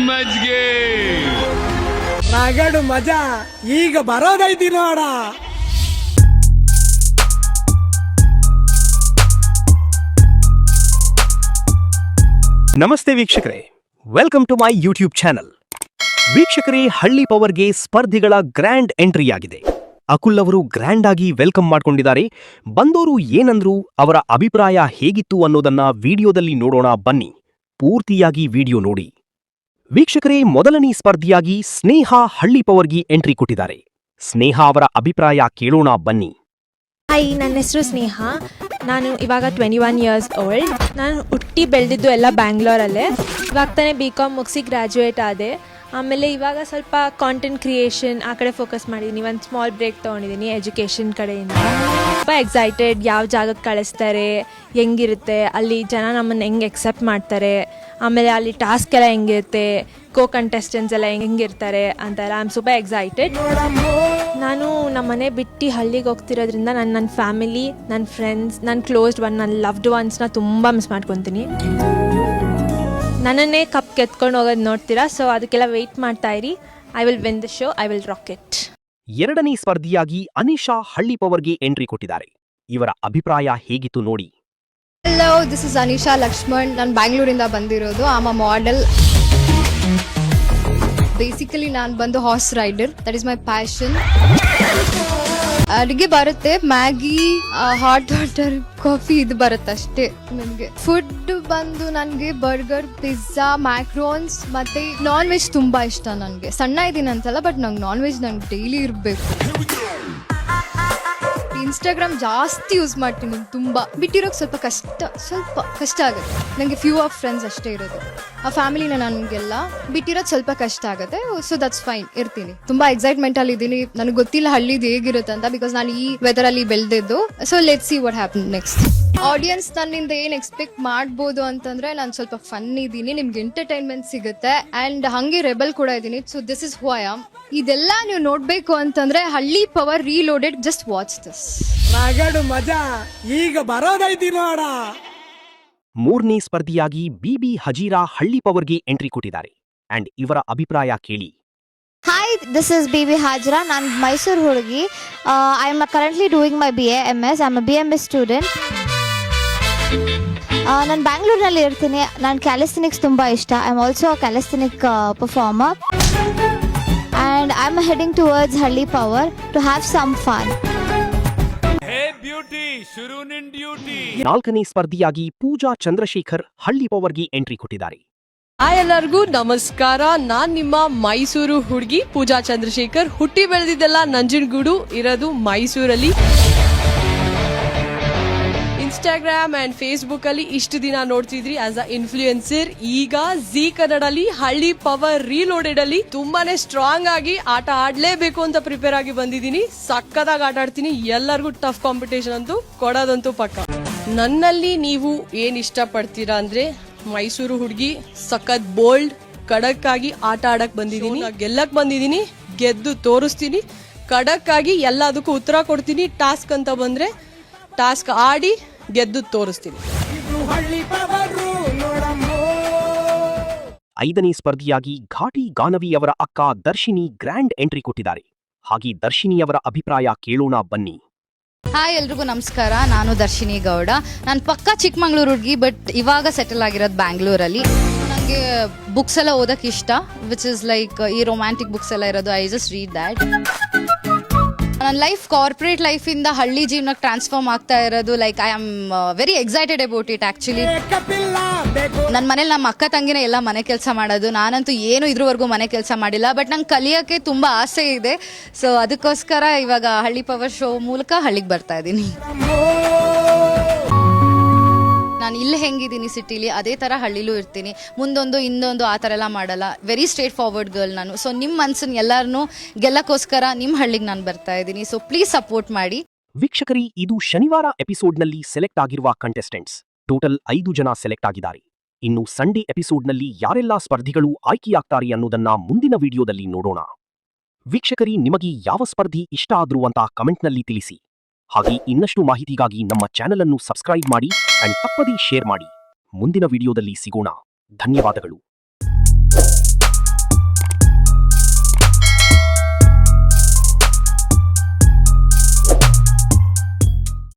ಮಜ್ಗೆ ರಗಡು ಮಜಾ ಈಗ ಬರೋದೈತಿ ನೋಡ. ನಮಸ್ತೆ ವೀಕ್ಷಕರೇ, welcome to my YouTube channel. ವೀಕ್ಷಕರೇ, ಹಳ್ಳಿ ಪವರ್ಗೆ ಸ್ಪರ್ಧಿಗಳ ಗ್ರ್ಯಾಂಡ್ ಎಂಟ್ರಿ ಆಗಿದೆ. ಅಕುಲ್ ಅವರು ಗ್ರ್ಯಾಂಡ್ ಆಗಿ ವೆಲ್ಕಮ್ ಮಾಡ್ಕೊಂಡಿದ್ದಾರೆ. ಬಂದೋರು ಏನಂದ್ರು, ಅವರ ಅಭಿಪ್ರಾಯ ಹೇಗಿತ್ತು ಅನ್ನೋದನ್ನ ವಿಡಿಯೋದಲ್ಲಿ ನೋಡೋಣ ಬನ್ನಿ. ಪೂರ್ತಿಯಾಗಿ ವಿಡಿಯೋ ನೋಡಿ. ವೀಕ್ಷಕರೇ, ಮೊದಲನೇ ಸ್ಪರ್ಧಿಯಾಗಿ ಸ್ನೇಹ ಹಳ್ಳಿ ಪವರ್ಗೆ ಎಂಟ್ರಿ ಕೊಟ್ಟಿದ್ದಾರೆ. ಸ್ನೇಹ ಅವರ ಅಭಿಪ್ರಾಯ ಕೇಳೋಣ ಬನ್ನಿ. ಹಾಯ್, ನನ್ನ ಹೆಸರು ಸ್ನೇಹ. ನಾನು ಇವಾಗ 21 ಇಯರ್ಸ್ ಓಲ್ಡ್. ನಾನು ಹುಟ್ಟಿ ಬೆಳೆದಿದ್ದು ಎಲ್ಲ ಬ್ಯಾಂಗ್ಳೂರಲ್ಲೇ. ಇವಾಗ ತಾನೇ BCom ಮುಗಿಸಿ ಗ್ರ್ಯಾಜುಯೇಟ್ ಆದೆ. ಆಮೇಲೆ ಇವಾಗ ಸ್ವಲ್ಪ ಕಾಂಟೆಂಟ್ ಕ್ರಿಯೇಷನ್ ಆ ಕಡೆ ಫೋಕಸ್ ಮಾಡಿದ್ದೀನಿ. ಒಂದು ಸ್ಮಾಲ್ ಬ್ರೇಕ್ ತೊಗೊಂಡಿದ್ದೀನಿ ಎಜುಕೇಷನ್ ಕಡೆಯಿಂದ. ತುಂಬ ಎಕ್ಸೈಟೆಡ್, ಯಾವ ಜಾಗಕ್ಕೆ ಕಳಿಸ್ತಾರೆ, ಹೆಂಗಿರುತ್ತೆ, ಅಲ್ಲಿ ಜನ ನಮ್ಮನ್ನು ಹೆಂಗೆ ಎಕ್ಸೆಪ್ಟ್ ಮಾಡ್ತಾರೆ, ಆಮೇಲೆ ಅಲ್ಲಿ ಟಾಸ್ಕ್ ಎಲ್ಲ ಹೆಂಗಿರುತ್ತೆ, ಕಂಟೆಸ್ಟೆಂಟ್ಸ್ ಎಲ್ಲ ಹೆಂಗಿರ್ತಾರೆ ಅಂತೆಲ್ಲ. I am super excited. ನಾನು ನಮ್ಮ ಮನೆ ಬಿಟ್ಟು ಹಳ್ಳಿಗೆ ಹೋಗ್ತಿರೋದ್ರಿಂದ ನನ್ನ ಫ್ಯಾಮಿಲಿ, ನನ್ನ ಫ್ರೆಂಡ್ಸ್, ನನ್ನ ಕ್ಲೋಸ್ಡ್ ಒನ್, ನನ್ನ ಲವ್ಡ್ ಒನ್ಸ್ನ ತುಂಬ ಮಿಸ್ ಮಾಡ್ಕೊತೀನಿ. ನನ್ನನ್ನೇ ಕಪ್ ಕೆತ್ಕೊಂಡು ಹೋಗೋದು ನೋಡ್ತೀರಾ, ಸೊ ಅದಕ್ಕೆಲ್ಲ ವೆಯ್ಟ್ ಮಾಡ್ತಾ ಇರಿ. I will win the show, I will rock it. ಎರಡನೇ ಸ್ಪರ್ಧಿಯಾಗಿ ಅನಿಶಾ ಹಳ್ಳಿ ಪವರ್ಗೆ ಎಂಟ್ರಿ ಕೊಟ್ಟಿದ್ದಾರೆ. ಇವರ ಅಭಿಪ್ರಾಯ ಹೇಗಿತ್ತು ನೋಡಿ. Hello, this is Anisha Lakshman. ನಾನು ಬ್ಯಾಂಗ್ಳೂರಿಂದ ಬಂದಿರೋದು. Am a model. ಬೇಸಿಕಲಿ ನಾನು ಬಂದು horse rider, that is my passion. ಅಡುಗೆ ಬರುತ್ತೆ, ಮ್ಯಾಗಿ, ಹಾಟ್ ವಾಟರ್, ಕಾಫಿ ಇದು ಬರುತ್ತೆ ಅಷ್ಟೇ ನನಗೆ. ಫುಡ್ ಬಂದು ನನಗೆ ಬರ್ಗರ್, ಪಿಜ್ಜಾ, ಮ್ಯಾಕ್ರೋನ್ಸ್ ಮತ್ತೆ ನಾನ್ ವೆಜ್ ತುಂಬಾ ಇಷ್ಟ. ನನಗೆ ಸಣ್ಣ ಇದ್ದೀನಿ ಅಂತಲ್ಲ, ಬಟ್ ನಂಗೆ ನಾನ್ ವೆಜ್ ನಂಗೆ ಡೈಲಿ ಇರಬೇಕು. ಇನ್ಸ್ಟಾಗ್ರಾಮ್ ಜಾಸ್ತಿ ಯೂಸ್ ಮಾಡ್ತೀನಿ, ತುಂಬ ಬಿಟ್ಟಿರೋಕೆ ಸ್ವಲ್ಪ ಕಷ್ಟ ಆಗುತ್ತೆ. ನನಗೆ ಫ್ಯೂ ಆಫ್ ಫ್ರೆಂಡ್ಸ್ ಅಷ್ಟೇ ಇರೋದು. ಆ ಫ್ಯಾಮಿಲಿನ ನನಗೆಲ್ಲ ಬಿಟ್ಟಿರೋದು ಸ್ವಲ್ಪ ಕಷ್ಟ ಆಗುತ್ತೆ. ಸೊ ದಟ್ಸ್ ಫೈನ್, ಇರ್ತೀನಿ. ತುಂಬ ಎಕ್ಸೈಟ್ಮೆಂಟಲ್ಲಿ ಇದ್ದೀನಿ. ನನಗೆ ಗೊತ್ತಿಲ್ಲ ಹಳ್ಳಿದು ಹೇಗಿರುತ್ತೆ ಅಂತ, ಬಿಕಾಸ್ ನಾನು ಈ ವೆದರಲ್ಲಿ ಬೆಳೆದಿದ್ದು. So let's see what happen next. Audience ನನ್ನಿಂದ ಏನು ಎಕ್ಸ್ಪೆಕ್ಟ್ ಮಾಡ್ಬೋದು ಅಂತಂದ್ರೆ, ನಾನು ಸ್ವಲ್ಪ ಫನ್ ಇದ್ದೀನಿ, ನಿಮ್ಗೆ ಎಂಟರ್ಟೈನ್ಮೆಂಟ್ ಸಿಗುತ್ತೆ, ಆ್ಯಂಡ್ ಹಾಗೆ ರೆಬಲ್ ಕೂಡ ಇದ್ದೀನಿ. So this is who I am. ಇದೆಲ್ಲ ನೀವು ನೋಡಬೇಕು ಅಂತಂದ್ರೆ ಹಳ್ಳಿ ಪವರ್ ರೀಲೋಡೆಡ್, ಜಸ್ಟ್ ವಾಚ್ ದಿಸ್. ರಗಡು ಮಜಾ ಈಗ ಬರೋದೈತಿ ನೋಡ. ಮೂರನೇ ಸ್ಪರ್ಧಿಯಾಗಿ ಬಿಬಿ ಹಜೀರಾ ಹಳ್ಳಿ ಪವರ್ಗೆ ಎಂಟ್ರಿ ಕೊಟ್ಟಿದ್ದಾರೆ. ಅಂಡ್ ಇವರ ಅಭಿಪ್ರಾಯ ಕೇಳಿ. Hi, this is Bibi Hajra. ನಾನು ಮೈಸೂರು ಹುಡುಗಿ. I am currently doing my BA MS. I am a BMS student. ನಾನು ಬ್ಯಾಂಗ್ಳೂರಿನಲ್ಲಿ ಇರ್ತೀನಿ. ನಾನು ಕ್ಯಾಲಿಸ್ಥೆನಿಕ್ಸ್ ತುಂಬ ಇಷ್ಟ. I am also calisthenic performer and I am heading towards Halli power to have some fun. ನಾಲ್ಕನೇ ಸ್ಪರ್ಧಿಯಾಗಿ ಪೂಜಾ ಚಂದ್ರಶೇಖರ್ ಹಳ್ಳಿ ಪವರ್ಗೆ ಎಂಟ್ರಿ ಕೊಟ್ಟಿದ್ದಾರೆ. ಹಾಯ್, ಎಲ್ಲರಿಗೂ ನಮಸ್ಕಾರ. ನಾನ್ ನಿಮ್ಮ ಮೈಸೂರು ಹುಡುಗಿ ಪೂಜಾ ಚಂದ್ರಶೇಖರ್. ಹುಟ್ಟಿ ಬೆಳೆದಿದ್ದೆಲ್ಲ ನಂಜನಗೂಡು, ಇರೋದು ಮೈಸೂರಲ್ಲಿ. ಇನ್ಸ್ಟಾಗ್ರಾಮ್ ಅಂಡ್ ಫೇಸ್ಬುಕ್ ಅಲ್ಲಿ ಇಷ್ಟು ದಿನ ನೋಡ್ತಿದ್ರಿ ಆಸ್ ಅ ಇನ್ಫ್ಲೂಯೆನ್ಸರ್. ಈಗ ಜಿ ಕನ್ನಡಲ್ಲಿ ಹಳ್ಳಿ ಪವರ್ ರೀಲೋಡೆಡ್ ಅಲ್ಲಿ ತುಂಬಾನೇ ಸ್ಟ್ರಾಂಗ್ ಆಗಿ ಆಟ ಆಡ್ಲೇಬೇಕು ಅಂತ ಪ್ರಿಪೇರ್ ಆಗಿ ಬಂದಿದ್ದೀನಿ. ಸಕ್ಕತ್ತಾಗಿ ಆಟ ಆಡ್ತೀನಿ. ಎಲ್ಲರಿಗೂ ಟಫ್ ಕಾಂಪಿಟೇಷನ್ ಅಂತೂ ಕೊಡೋದಂತೂ ಪಕ್ಕ. ನನ್ನಲ್ಲಿ ನೀವು ಏನ್ ಇಷ್ಟ ಪಡ್ತೀರಾ ಅಂದ್ರೆ, ಮೈಸೂರು ಹುಡುಗಿ, ಸಖತ್ ಬೋಲ್ಡ್, ಖಡಕ್ ಆಗಿ ಆಟ ಆಡಕ್ ಬಂದಿದ್ದೀನಿ. ಗೆಲ್ಲಕ್ ಬಂದಿದ್ದೀನಿ, ಗೆದ್ದು ತೋರಿಸ್ತೀನಿ. ಖಡಕ್ ಆಗಿ ಎಲ್ಲದಕ್ಕೂ ಉತ್ತರ ಕೊಡ್ತೀನಿ. ಟಾಸ್ಕ್ ಅಂತ ಬಂದ್ರೆ ಟಾಸ್ಕ್ ಆಡಿ ಗೆದ್ದು ತೋರಿಸ್ತೀನಿ. ಐದನೇ ಸ್ಪರ್ಧಿಯಾಗಿ ಘಾಟಿ ಗಾನವಿ ಅವರ ಅಕ್ಕ ದರ್ಶಿನಿ ಗ್ರ್ಯಾಂಡ್ ಎಂಟ್ರಿ ಕೊಟ್ಟಿದ್ದಾರೆ. ಹಾಗೆ ದರ್ಶಿನಿಯವರ ಅಭಿಪ್ರಾಯ ಕೇಳೋಣ ಬನ್ನಿ. ಹಾಯ್, ಎಲ್ರಿಗೂ ನಮಸ್ಕಾರ. ನಾನು ದರ್ಶಿನಿ ಗೌಡ. ನಾನು ಪಕ್ಕ ಚಿಕ್ಕಮಂಗ್ಳೂರು ಹುಡುಗಿ, ಬಟ್ ಇವಾಗ ಸೆಟಲ್ ಆಗಿರೋದು ಬ್ಯಾಂಗ್ಳೂರಲ್ಲಿ. ನನಗೆ ಬುಕ್ಸ್ ಎಲ್ಲ ಓದಕ್ಕೆ ಇಷ್ಟ, ವಿಚ್ ಇಸ್ ಲೈಕ್ ಈ ರೊಮ್ಯಾಂಟಿಕ್ ಬುಕ್ಸ್ ಎಲ್ಲ ಇರೋದು. I just read that. ನನ್ನ ಲೈಫ್ ಕಾರ್ಪೊರೇಟ್ ಲೈಫಿಂದ ಹಳ್ಳಿ ಜೀವನಕ್ಕೆ ಟ್ರಾನ್ಸ್ಫಾರ್ಮ್ ಆಗ್ತಾ ಇರೋದು. Like I am very excited about it actually. ನನ್ನ ಮನೇಲಿ ನಮ್ಮ ಅಕ್ಕ ತಂಗಿನೇ ಎಲ್ಲ ಮನೆ ಕೆಲಸ ಮಾಡೋದು. ನಾನಂತೂ ಏನು ಇದ್ರವರೆಗೂ ಮನೆ ಕೆಲಸ ಮಾಡಿಲ್ಲ, ಬಟ್ ನಂಗೆ ಕಲಿಯೋಕ್ಕೆ ತುಂಬ ಆಸೆ ಇದೆ. ಸೊ ಅದಕ್ಕೋಸ್ಕರ ಇವಾಗ ಹಳ್ಳಿ ಪವರ್ ಶೋ ಮೂಲಕ ಹಳ್ಳಿಗೆ ಬರ್ತಾ ಇದ್ದೀನಿ. ನಾನು ಇಲ್ಲಿ ಹೆಂಗಿದ್ದೀನಿ ಸಿಟಿಲಿ, ಅದೇ ಥರ ಹಳ್ಳಿಲೂ ಇರ್ತೀನಿ. ಮುಂದೊಂದು ಇನ್ನೊಂದು ಆ ಥರ ಎಲ್ಲ ಮಾಡಲ್ಲ. ವೆರಿ ಸ್ಟ್ರೇಟ್ ಫಾರ್ವರ್ಡ್ ಗರ್ಲ್ ನಾನು. ಸೊ ನಿಮ್ಮ ಮನ್ಸನ್ನು ಎಲ್ಲರನ್ನೂ ಗೆಲ್ಲಕ್ಕೋಸ್ಕರ ನಿಮ್ಮ ಹಳ್ಳಿಗೆ ನಾನು ಬರ್ತಾ ಇದ್ದೀನಿ. ಸೊ ಪ್ಲೀಸ್ ಸಪೋರ್ಟ್ ಮಾಡಿ. ವೀಕ್ಷಕರಿ, ಇದು ಶನಿವಾರ ಎಪಿಸೋಡ್ನಲ್ಲಿ ಸೆಲೆಕ್ಟ್ ಆಗಿರುವ ಕಂಟೆಸ್ಟೆಂಟ್ಸ್. ಟೋಟಲ್ 5 ಜನ ಸೆಲೆಕ್ಟ್ ಆಗಿದ್ದಾರೆ. ಇನ್ನು ಸಂಡೇ ಎಪಿಸೋಡ್ನಲ್ಲಿ ಯಾರೆಲ್ಲ ಸ್ಪರ್ಧಿಗಳು ಆಯ್ಕೆಯಾಗ್ತಾರೆ ಅನ್ನೋದನ್ನ ಮುಂದಿನ ವಿಡಿಯೋದಲ್ಲಿ ನೋಡೋಣ. ವೀಕ್ಷಕರಿ, ನಿಮಗೆ ಯಾವ ಸ್ಪರ್ಧಿ ಇಷ್ಟ ಆದ್ರು ಅಂತ ಕಮೆಂಟ್ನಲ್ಲಿ ತಿಳಿಸಿ. ಹಾಗೆ ಇನ್ನಷ್ಟು ಮಾಹಿತಿಗಾಗಿ ನಮ್ಮ ಚಾನೆಲ್ ಅನ್ನು ಸಬ್ಸ್ಕ್ರೈಬ್ ಮಾಡಿ ಅಂಡ್ ತಪ್ಪದೇ ಶೇರ್ ಮಾಡಿ. ಮುಂದಿನ ವಿಡಿಯೋದಲ್ಲಿ ಸಿಗೋಣ. ಧನ್ಯವಾದಗಳು.